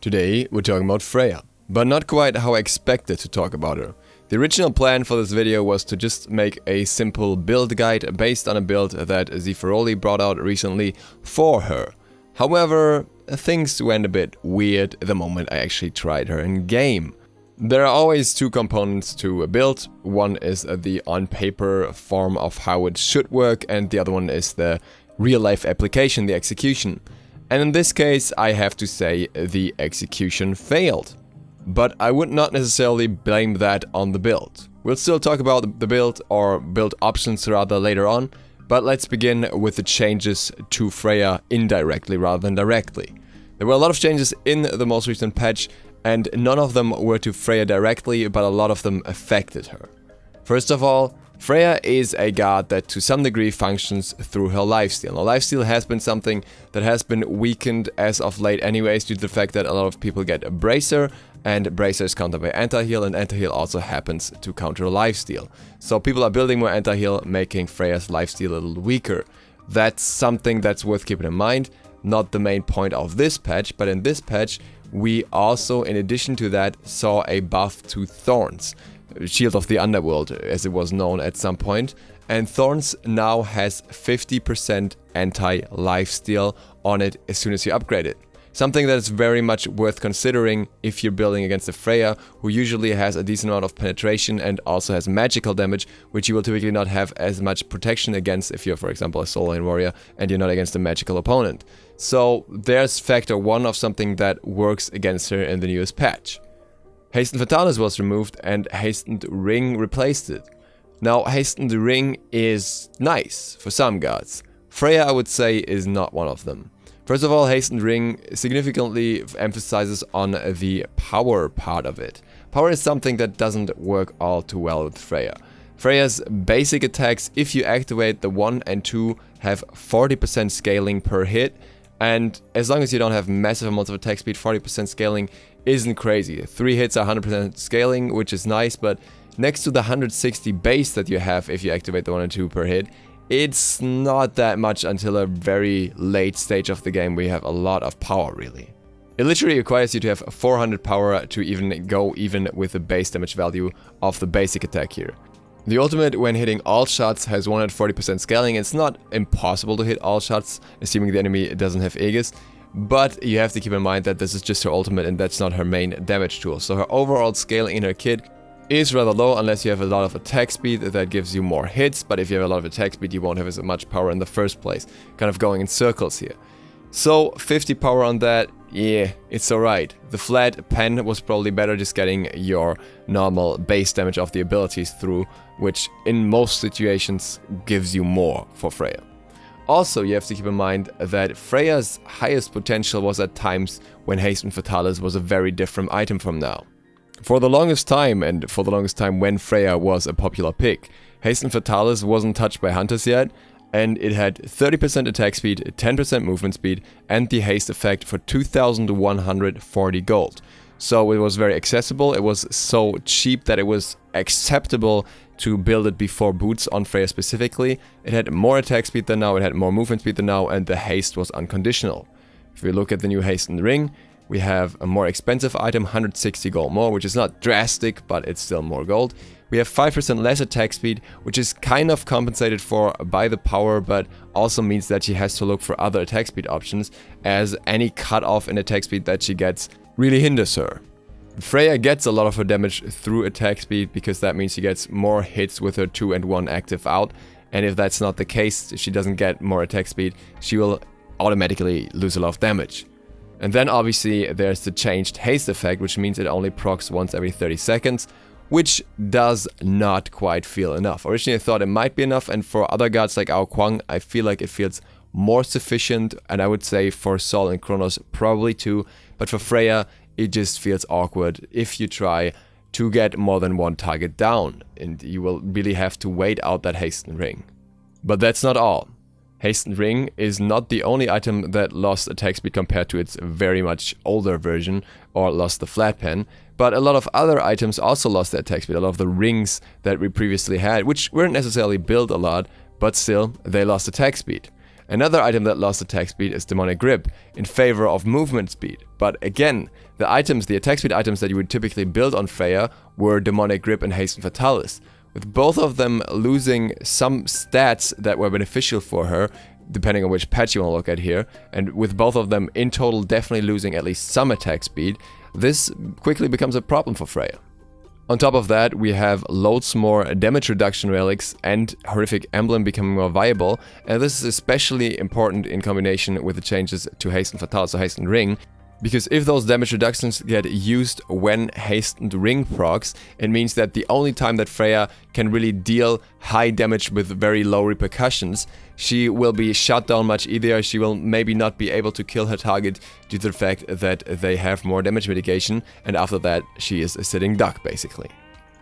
Today we're talking about Freya, but not quite how I expected to talk about her. The original plan for this video was to just make a simple build guide based on a build that ZiSotto brought out recently for her. However, things went a bit weird the moment I actually tried her in game. There are always two components to a build. One is the on-paper form of how it should work, and the other one is the real-life application, the execution. And in this case, I have to say the execution failed. But I would not necessarily blame that on the build. We'll still talk about the build, or build options rather, later on, but let's begin with the changes to Freya indirectly rather than directly. There were a lot of changes in the most recent patch, and none of them were to Freya directly, but a lot of them affected her. First of all, Freya is a god that to some degree functions through her lifesteal. Now, lifesteal has been something that has been weakened as of late anyways, due to the fact that a lot of people get a bracer, and bracer is countered by anti-heal, and anti-heal also happens to counter lifesteal. So people are building more anti-heal, making Freya's lifesteal a little weaker. That's something that's worth keeping in mind. Not the main point of this patch, but in this patch we also, in addition to that, saw a buff to Thorns. Shield of the Underworld, as it was known at some point, and Thorns now has 50% anti-lifesteal on it as soon as you upgrade it. Something that is very much worth considering if you're building against a Freya, who usually has a decent amount of penetration and also has magical damage, which you will typically not have as much protection against if you're, for example, a soul lane warrior and you're not against a magical opponent. So there's factor one of something that works against her in the newest patch. Hastened Fatalis was removed and Hastened Ring replaced it. Now, Hastened Ring is nice for some gods. Freya, I would say, is not one of them. First of all, Hastened Ring significantly emphasizes on the power part of it. Power is something that doesn't work all too well with Freya. Freya's basic attacks, if you activate the 1 and 2, have 40% scaling per hit, and as long as you don't have massive amounts of attack speed, 40% scaling isn't crazy. 3 hits are 100% scaling, which is nice, but next to the 160 base that you have if you activate the 1 and 2 per hit, it's not that much until a very late stage of the game where you have a lot of power, really. It literally requires you to have 400 power to even go even with the base damage value of the basic attack here. The ultimate, when hitting all shots, has 140% scaling. It's not impossible to hit all shots, assuming the enemy doesn't have Aegis, but you have to keep in mind that this is just her ultimate and that's not her main damage tool. So her overall scaling in her kit is rather low unless you have a lot of attack speed that gives you more hits, but if you have a lot of attack speed you won't have as much power in the first place, kind of going in circles here. So 50 power on that, yeah, it's alright. The flat pen was probably better, just getting your normal base damage of the abilities through, which in most situations gives you more for Freya. Also, you have to keep in mind that Freya's highest potential was at times when Hastened Fatalis was a very different item from now. For the longest time, and for the longest time when Freya was a popular pick, Hastened Fatalis wasn't touched by hunters yet, and it had 30% attack speed, 10% movement speed, and the haste effect for 2,140 gold. So it was very accessible. It was so cheap that it was acceptable to build it before boots on Freya specifically. It had more attack speed than now, it had more movement speed than now, and the haste was unconditional. If we look at the new Hastened Ring, we have a more expensive item, 160 gold more, which is not drastic, but it's still more gold. We have 5% less attack speed, which is kind of compensated for by the power, but also means that she has to look for other attack speed options, as any cutoff in attack speed that she gets really hinders her. Freya gets a lot of her damage through attack speed, because that means she gets more hits with her 2 and 1 active out, and if that's not the case, if she doesn't get more attack speed, she will automatically lose a lot of damage. And then obviously there's the changed haste effect, which means it only procs once every 30 seconds, which does not quite feel enough. Originally I thought it might be enough, and for other gods like Ao Kuang, I feel like it feels more sufficient, and I would say for Sol and Kronos probably too, but for Freya it just feels awkward if you try to get more than one target down, and you will really have to wait out that Hastened Ring. But that's not all. Hastened Ring is not the only item that lost attack speed compared to its very much older version, or lost the flat pen, but a lot of other items also lost their attack speed. A lot of the rings that we previously had, which weren't necessarily built a lot, but still, they lost attack speed. Another item that lost attack speed is Demonic Grip, in favor of movement speed. But again, the attack speed items that you would typically build on Freya were Demonic Grip and Hasten Fatalis, with both of them losing some stats that were beneficial for her, depending on which patch you want to look at here, and with both of them in total definitely losing at least some attack speed, this quickly becomes a problem for Freya. On top of that, we have loads more damage reduction relics and Horrific Emblem becoming more viable, and this is especially important in combination with the changes to Hastened Fatalis or Hastened Ring, because if those damage reductions get used when Hastened Ring procs, it means that the only time that Freya can really deal high damage with very low repercussions, she will be shut down much easier. She will maybe not be able to kill her target due to the fact that they have more damage mitigation, and after that she is a sitting duck basically.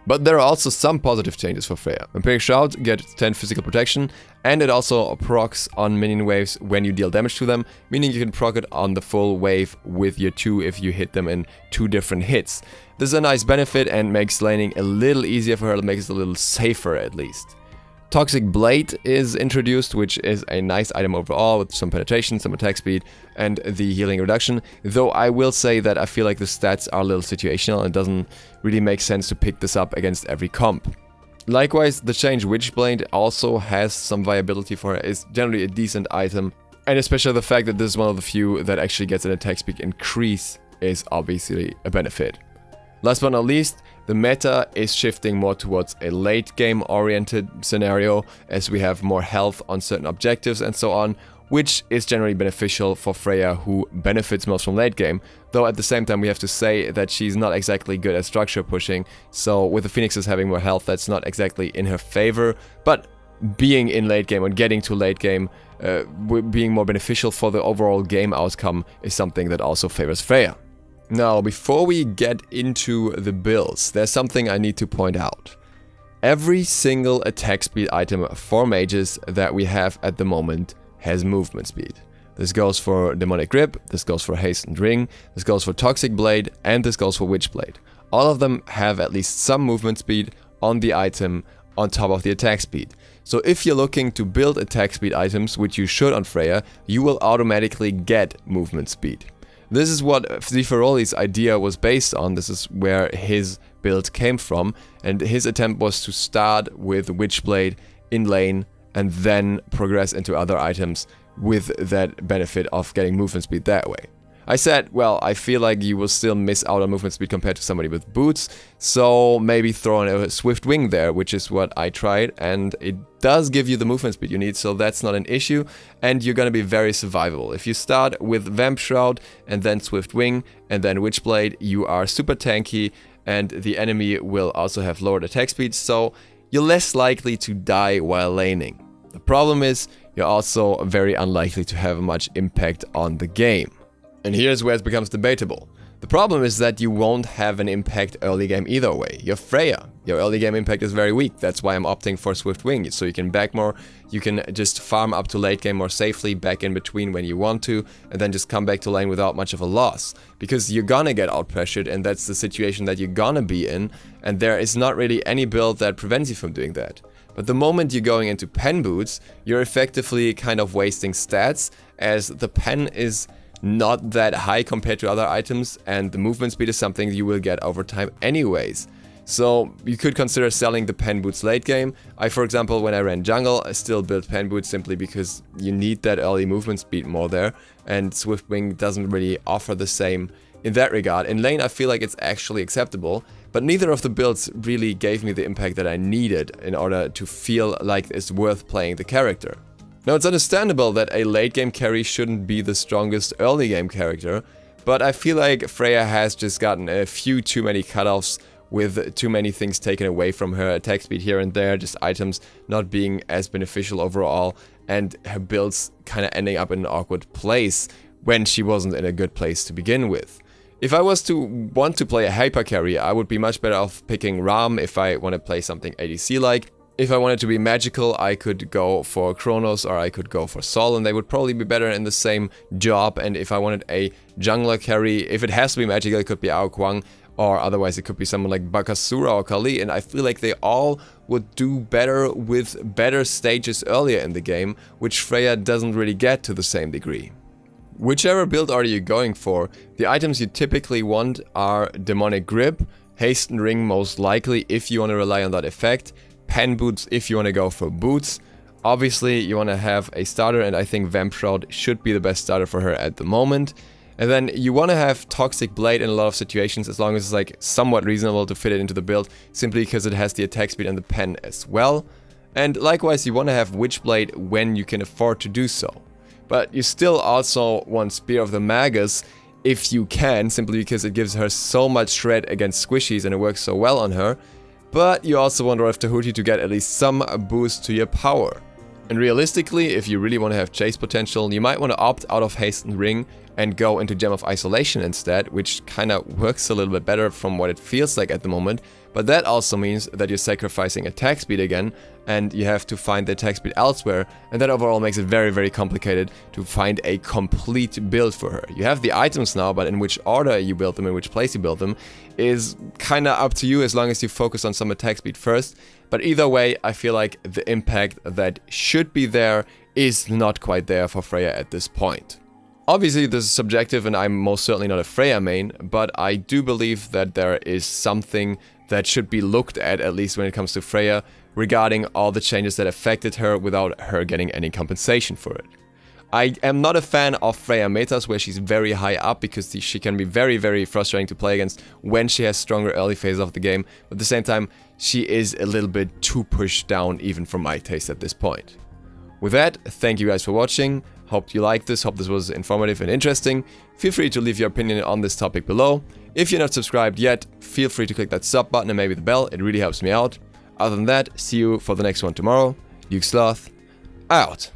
But there are also some positive changes for Freya. Vampiric Shroud gets 10 physical protection, and it also procs on minion waves when you deal damage to them, meaning you can proc it on the full wave with your 2 if you hit them in 2 different hits. This is a nice benefit and makes laning a little easier for her, makes it a little safer at least. Toxic Blade is introduced, which is a nice item overall with some penetration, some attack speed, and the healing reduction. Though I will say that I feel like the stats are a little situational and it doesn't really make sense to pick this up against every comp. Likewise, the change Witchblade also has some viability for her, is generally a decent item, and especially the fact that this is one of the few that actually gets an attack speed increase is obviously a benefit. Last but not least, the meta is shifting more towards a late game oriented scenario as we have more health on certain objectives and so on, which is generally beneficial for Freya, who benefits most from late game, though at the same time we have to say that she's not exactly good at structure pushing, so with the Phoenixes having more health that's not exactly in her favor, but being in late game and getting to late game being more beneficial for the overall game outcome is something that also favors Freya. Now, before we get into the builds, there's something I need to point out. Every single attack speed item for mages that we have at the moment has movement speed. This goes for Demonic Grip, this goes for Hastened Ring, this goes for Toxic Blade, and this goes for Witchblade. All of them have at least some movement speed on the item on top of the attack speed. So if you're looking to build attack speed items, which you should on Freya, you will automatically get movement speed. This is what ZiSotto's idea was based on, this is where his build came from, and his attempt was to start with Witchblade in lane and then progress into other items with that benefit of getting movement speed that way. I said, well, I feel like you will still miss out on movement speed compared to somebody with boots, so maybe throw in a Swift Wing there, which is what I tried, and it does give you the movement speed you need, so that's not an issue, and you're gonna be very survivable. If you start with Vamp Shroud, and then Swift Wing, and then Witchblade, you are super tanky, and the enemy will also have lowered attack speed, so you're less likely to die while laning. The problem is, you're also very unlikely to have much impact on the game. And here's where it becomes debatable. The problem is that you won't have an impact early game either way. You're Freya. Your early game impact is very weak. That's why I'm opting for Swift Wing. So you can back more, you can just farm up to late game more safely, back in between when you want to, and then just come back to lane without much of a loss. Because you're gonna get out pressured, and that's the situation that you're gonna be in, and there is not really any build that prevents you from doing that. But the moment you're going into pen boots, you're effectively kind of wasting stats, as the pen is not that high compared to other items, and the movement speed is something you will get over time anyways. So you could consider selling the pen boots late game. I, for example, when I ran jungle, I still built pen boots simply because you need that early movement speed more there, and Swift Wing doesn't really offer the same in that regard. In lane, I feel like it's actually acceptable, but neither of the builds really gave me the impact that I needed in order to feel like it's worth playing the character. Now, it's understandable that a late game carry shouldn't be the strongest early game character, but I feel like Freya has just gotten a few too many cutoffs with too many things taken away from her, attack speed here and there, just items not being as beneficial overall, and her builds kind of ending up in an awkward place when she wasn't in a good place to begin with. If I was to want to play a hyper carry, I would be much better off picking Ram if I want to play something ADC-like. If I wanted to be magical, I could go for Kronos or I could go for Sol, and they would probably be better in the same job. And if I wanted a jungler carry, if it has to be magical, it could be Ao Kuang or otherwise it could be someone like Bakasura or Kali, and I feel like they all would do better with better stages earlier in the game, which Freya doesn't really get to the same degree. Whichever build are you going for, the items you typically want are Demonic Grip, Hastened Ring most likely if you want to rely on that effect, Pen Boots if you want to go for boots. Obviously you want to have a starter, and I think Vamp Shroud should be the best starter for her at the moment. And then you want to have Toxic Blade in a lot of situations, as long as it's like somewhat reasonable to fit it into the build, simply because it has the attack speed and the pen as well. And likewise you want to have Witchblade when you can afford to do so. But you still also want Spear of the Magus if you can, simply because it gives her so much shred against squishies and it works so well on her. But you also want Rolf Tahuti to get at least some boost to your power. And realistically, if you really want to have chase potential, you might want to opt out of Hastened Ring and go into Gem of Isolation instead, which kind of works a little bit better from what it feels like at the moment. But that also means that you're sacrificing attack speed again, and you have to find the attack speed elsewhere, and that overall makes it very, very complicated to find a complete build for her. You have the items now, but in which order you build them, in which place you build them, is kind of up to you as long as you focus on some attack speed first. But either way, I feel like the impact that should be there is not quite there for Freya at this point. Obviously this is subjective and I'm most certainly not a Freya main, but I do believe that there is something that should be looked at least when it comes to Freya, regarding all the changes that affected her without her getting any compensation for it. I am not a fan of Freya metas where she's very high up, because she can be very, very frustrating to play against when she has stronger early phases of the game, but at the same time she is a little bit too pushed down even for my taste at this point. With that, thank you guys for watching. Hope you liked this, hope this was informative and interesting. Feel free to leave your opinion on this topic below. If you're not subscribed yet, feel free to click that sub button and maybe the bell, it really helps me out. Other than that, see you for the next one tomorrow. SLOTH, out.